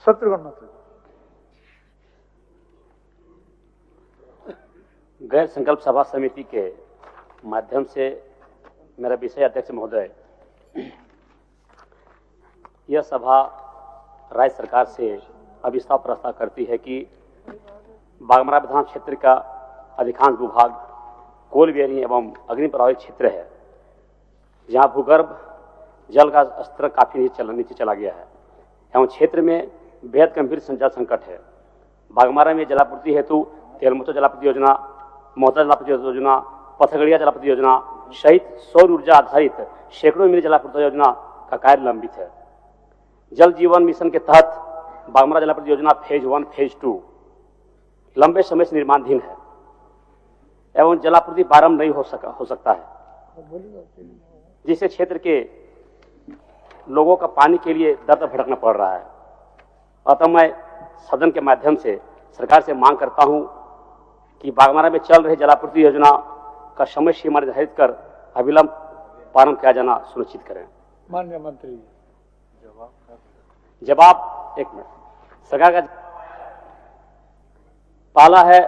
शत्रुघ्न महतो। गैर संकल्प सभा समिति के माध्यम से मेरा विषय अध्यक्ष महोदय, यह सभा राज्य सरकार से अभिस्ताव प्रस्ताव करती है कि बागमरा विधान क्षेत्र का अधिकांश भूभाग कोल बेरिंग एवं अग्नि प्रभावित क्षेत्र है, जहां भूगर्भ जल का स्तर काफी नीचे चला गया है एवं क्षेत्र में बेहद गंभीर जल संकट है। बागमरा में जलापूर्ति हेतु तेलमचो जलापूर्ति योजना, मोहता जलापूर्ति योजना, पथगड़िया जलापूर्ति योजना सहित सौर ऊर्जा आधारित सैकड़ों मिली जलापूर्ति योजना का कार्य लंबित है। जल जीवन मिशन के तहत बागमरा जलापूर्ति योजना फेज 1 फेज 2 लंबे समय से निर्माणाधीन है एवं जलापूर्ति प्रारंभ नहीं हो सकता है, जिससे क्षेत्र के लोगों का पानी के लिए दर दर भटकना पड़ रहा है। अतः मैं सदन के माध्यम से सरकार से मांग करता हूं कि बागमरा में चल रही जलापूर्ति योजना का समय सीमा निर्धारित कर अविलंब प्रारंभ किया जाना सुनिश्चित करें। माननीय मंत्री जवाब, एक मिनट। सरकार का पहला है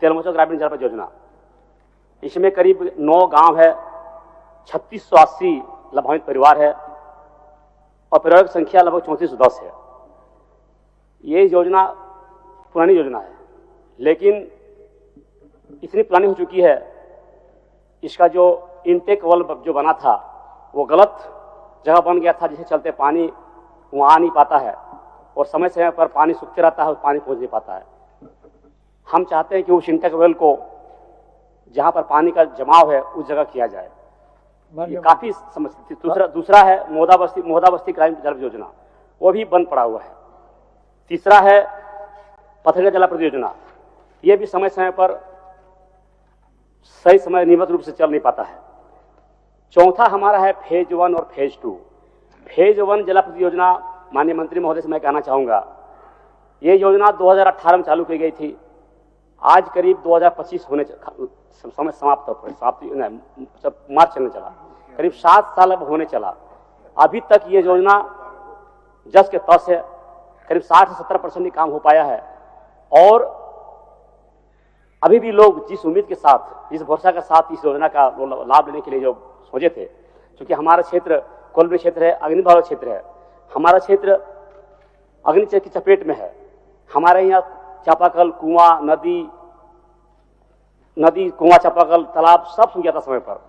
तेलमचो ग्रामीण जल योजना। इसमें करीब 9 गांव है, 3680 लाभान्वित परिवार है और परिवार की संख्या लगभग 3410 है। ये योजना पुरानी योजना है, लेकिन इतनी पुरानी हो चुकी है, इसका जो इनटेक वाल्व जो बना था वो गलत जगह बन गया था, जिसके चलते पानी वहाँ आ नहीं पाता है और समय समय पर पानी सूखते रहता है और पानी पहुँच नहीं पाता है। हम चाहते हैं कि उस इनटेक वेल को जहाँ पर पानी का जमाव है उस जगह किया जाए। ये काफी समस्या। दूसरा है मोहदा बस्ती ग्रामीण जल योजना, वो भी बंद पड़ा हुआ है। तीसरा है पथगड़िया जलापूर्ति योजना, ये भी समय समय पर सही समय नियमित रूप से चल नहीं पाता है। चौथा हमारा है फेज 1 और फेज 2। फेज 1 जलापूर्ति योजना, माननीय मंत्री महोदय से मैं कहना चाहूंगा, ये योजना 2018 में चालू की गई थी। आज करीब 2025 होने समय मार्च चलने चला, करीब 7 साल अब होने चला। अभी तक ये योजना जस के तस है, करीब 60 से 70% ही काम हो पाया है और अभी भी लोग जिस उम्मीद के साथ, जिस भरोसा के साथ इस योजना का लाभ लेने के लिए जो सोचे थे, क्योंकि हमारा क्षेत्र कोलबेरी क्षेत्र है, अग्नि प्रभावित क्षेत्र है, हमारा क्षेत्र अग्नि की चपेट में है। हमारे यहाँ चापाकल, कुआं, नदी, कुआं, चापाकल, तालाब सब सूख जाता समय पर।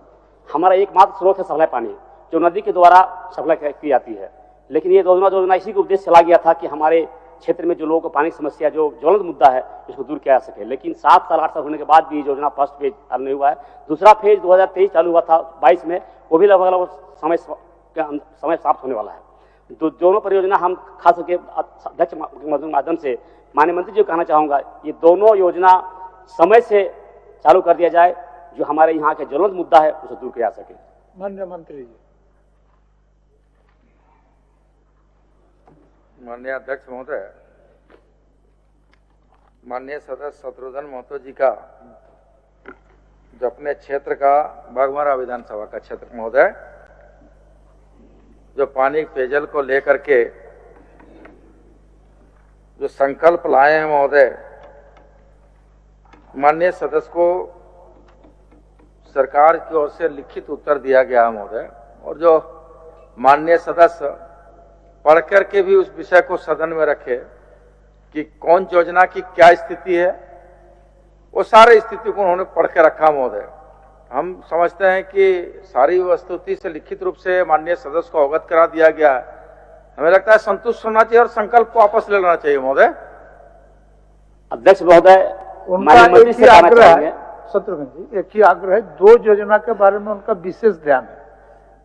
हमारा एकमात्र स्रोत है सप्लाई पानी, जो नदी के द्वारा सप्लाई की जाती है। लेकिन ये योजना इसी को उद्देश्य चला गया था कि हमारे क्षेत्र में जो लोगों को पानी की समस्या, जो ज्वलंत मुद्दा है, इसको दूर किया जा सके। लेकिन 7 साल 8 साल होने के बाद भी ये योजना फर्स्ट फेज चालू नहीं हुआ है। दूसरा फेज 2023 चालू हुआ था 22 में, वो भी लगभग समय समाप्त होने वाला है। तो दोनों परियोजना हम खास करके अध्यक्ष के माध्यम से माननीय मंत्री जी को कहना चाहूंगा, ये दोनों योजना समय से चालू कर दिया जाए, जो हमारे यहाँ के ज्वलंत मुद्दा है उसे दूर किया जा सके। माननीय मंत्री जी। माननीय अध्यक्ष महोदय, माननीय सदस्य शत्रुघ्न महतो जी का जो अपने क्षेत्र का बागमरा विधानसभा का क्षेत्र महोदय, जो पानी पेयजल को लेकर के जो संकल्प लाए हैं महोदय, माननीय सदस्य को सरकार की ओर से लिखित उत्तर दिया गया है महोदय, और जो माननीय सदस्य पढ़ करके भी उस विषय को सदन में रखे कि कौन योजना की क्या स्थिति है, वो सारे स्थिति को उन्होंने पढ़ के रखा महोदय। हम समझते हैं कि सारी वस्तुस्थिति से लिखित रूप से माननीय सदस्य को अवगत करा दिया गया है। हमें लगता है संतुष्ट होना चाहिए और संकल्प को वापस ले लेना चाहिए महोदय। अध्यक्ष महोदय, उनका एक ही आग्रह है, शत्रुघ्न जी, एक ही आग्रह है, 2 योजना के बारे में उनका विशेष ध्यान है,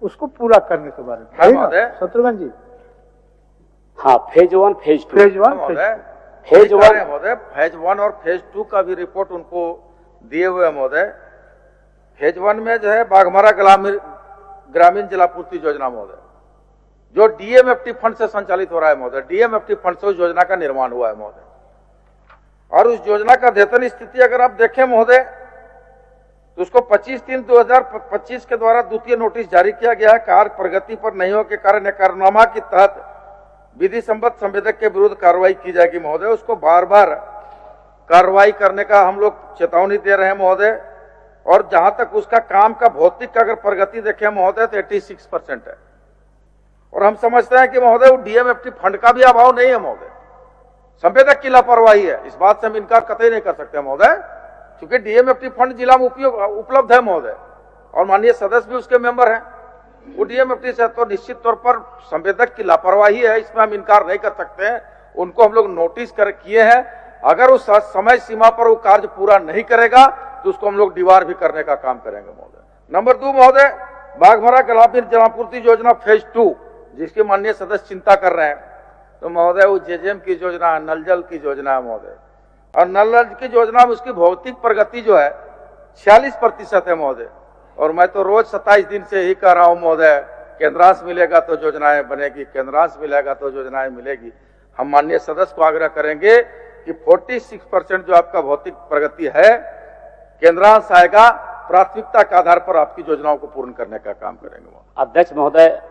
उसको पूरा करने के बारे में महोदय। शत्रुघ्न जी। हाँ, फेज 1 फेज 2 फेज 1 फेज 1 और फेज 2 का भी रिपोर्ट उनको दिए हुए महोदय। फेज 1 में जो है बागमरा ग्रामीण जलापूर्ति योजना महोदय, जो डीएमएफटी फंड से संचालित हो रहा है महोदय, डीएमएफटी फंड से उस योजना का निर्माण हुआ है महोदय। और उस योजना का अद्यतन स्थिति अगर आप देखें महोदय, तो उसको 25/3/2025 के द्वारा द्वितीय नोटिस जारी किया गया है। कार्य प्रगति पर नहीं होने के कारण एकरनामा के तहत विधि सम्मत संवेदक के विरुद्ध कार्रवाई की जाएगी महोदय। उसको बार बार कार्रवाई करने का हम लोग चेतावनी दे रहे हैं महोदय। और जहां तक उसका काम का भौतिक अगर प्रगति देखें महोदय तो 86% है। और हम समझते हैं कि महोदय वो डीएमएफटी फंड का भी अभाव नहीं है महोदय, संवेदक की लापरवाही है। इस बात से हम इनकार कतई नहीं कर सकते महोदय, क्योंकि डीएमएफटी फंड जिला में उपलब्ध है महोदय और माननीय सदस्य भी उसके मेंबर हैं। वो डीएमएफटी से तो निश्चित तौर पर संवेदक की लापरवाही है, इसमें हम इनकार नहीं कर सकते हैं। उनको हम लोग नोटिस कर किए हैं। अगर उस समय सीमा पर वो कार्य पूरा नहीं करेगा तो उसको हम लोग दीवार भी करने का काम करेंगे महोदय। नंबर 2 महोदय, बाघमारा ग्रामीण जलापूर्ति योजना फेज 2 जिसकी माननीय सदस्य चिंता कर रहे हैं, तो महोदय वो जेजेएम की योजना है, नल जल की योजना है महोदय। और नल जल की योजना में उसकी भौतिक प्रगति जो है 46% है महोदय। और मैं तो रोज 27 दिन से ही कह रहा हूं महोदय, केंद्रांश मिलेगा तो योजनाएं बनेगी, केंद्रांश मिलेगा तो योजनाएं मिलेगी। हम माननीय सदस्य को आग्रह करेंगे कि 46% जो आपका भौतिक प्रगति है, केंद्रांश आएगा, प्राथमिकता के आधार पर आपकी योजनाओं को पूर्ण करने का काम करेंगे। अध्यक्ष महोदय,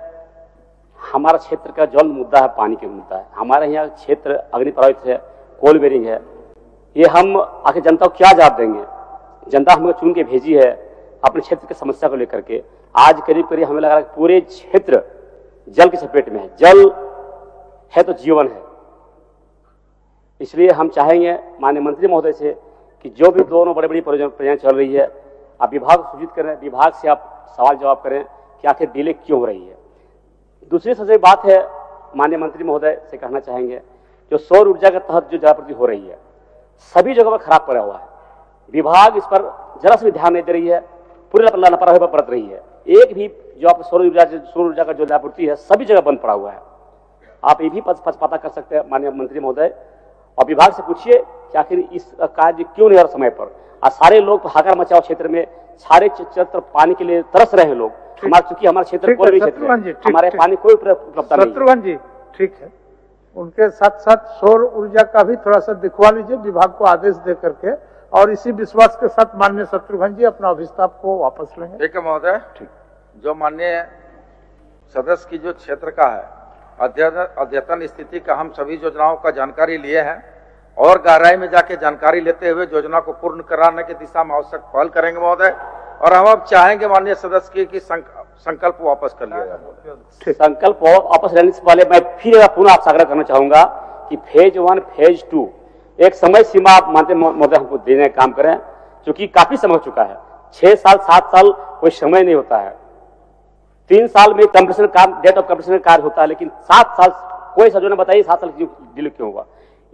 हमारा क्षेत्र का जल मुद्दा है, पानी का मुद्दा है। हमारे यहाँ क्षेत्र अग्नि प्रभावित है, कोल बेरिंग है। ये हम आखिर जनता को क्या जवाब देंगे? जनता हमें चुन के भेजी है अपने क्षेत्र की समस्या को लेकर के। आज करीब करीब हमें लग रहा है पूरे क्षेत्र जल की चपेट में है। जल है तो जीवन है। इसलिए हम चाहेंगे माननीय मंत्री महोदय से कि जो भी दोनों बड़ी बड़ी परियोजनाएं चल रही है, आप विभाग को सूचित करें, विभाग से आप सवाल जवाब करें कि आखिर डिले क्यों हो रही है। दूसरी सबसे बात है, माननीय मंत्री महोदय से कहना चाहेंगे, जो सौर ऊर्जा के तहत जो जलापूर्ति हो रही है सभी जगह पर खराब पड़ा हुआ है। विभाग इस पर जरा से भी ध्यान नहीं दे रही है, पूरी लापरवाही पर बरत रही है। एक भी जो आप सौर ऊर्जा का जो जलापूर्ति है सभी जगह बंद पड़ा हुआ है। आप ये भी पता कर सकते हैं माननीय मंत्री महोदय, और विभाग से पूछिए कि आखिर इस कार्य क्यों नहीं हो रहा समय पर। आज सारे लोग हाहाकार मचाओ क्षेत्र में, सारे क्षेत्र पानी के लिए तरस रहे हैं लोग। चूंकि हमारा क्षेत्र कोई भी क्षेत्र है, हमारे पानी कोई उपलब्धता नहीं है। शत्रुघ्न जी ठीक है, उनके साथ साथ सौर ऊर्जा का भी थोड़ा सा दिखवा लीजिए विभाग को आदेश दे करके, और इसी विश्वास के साथ माननीय शत्रुघ्न जी अपना अभिस्ताप को वापस लेंगे। ठीक है महोदय। ठीक, जो माननीय सदस्य की जो क्षेत्र का है अद्यतन स्थिति का हम सभी योजनाओं का जानकारी लिए हैं और गहराई में जाके जानकारी लेते हुए योजना को पूर्ण कराने की दिशा में आवश्यक पहल करेंगे महोदय। और हम अब चाहेंगे माननीय सदस्य की संकल्प वापस कर लिया जाए। संकल्प वापस लेने से पहले मैं फिर पुनः आपसे आग्रह करना चाहूंगा कि फेज 1 फेज 2 एक समय सीमा आप मानते महोदय हमको देने का काम करें, क्योंकि काफी समय हो चुका है। 6 साल 7 साल कोई समय नहीं होता है। 3 साल में कंप्लीशन काम, डेट ऑफ कंप्लीशन कार्य होता है, लेकिन 7 साल कोई योजना बताइए 7 साल डिले क्यों हुआ?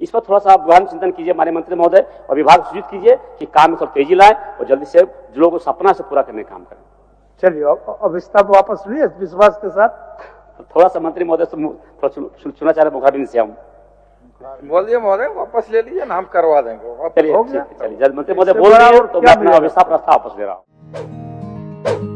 इस पर थोड़ा सा आप गहन चिंतन कीजिए माननीय मंत्री महोदय, और विभाग सूचित कीजिए कि काम में सब तेजी लाए और जल्दी से लोगों को सपना से पूरा करने का काम करें। चलिए अभिस्ताप वापस लिए विश्वास के साथ। थोड़ा सा मंत्री महोदय से थोड़ा चुना चाह रहे मुखाबिन से हम बोल दिए महोदय, वापस ले लीजिए ना, हम करवा देंगे। चलिए जब मंत्री महोदय बोल रहे हैं तो मैं अपना अभिस्ताप प्रस्ताव वापस ले रहा हूँ।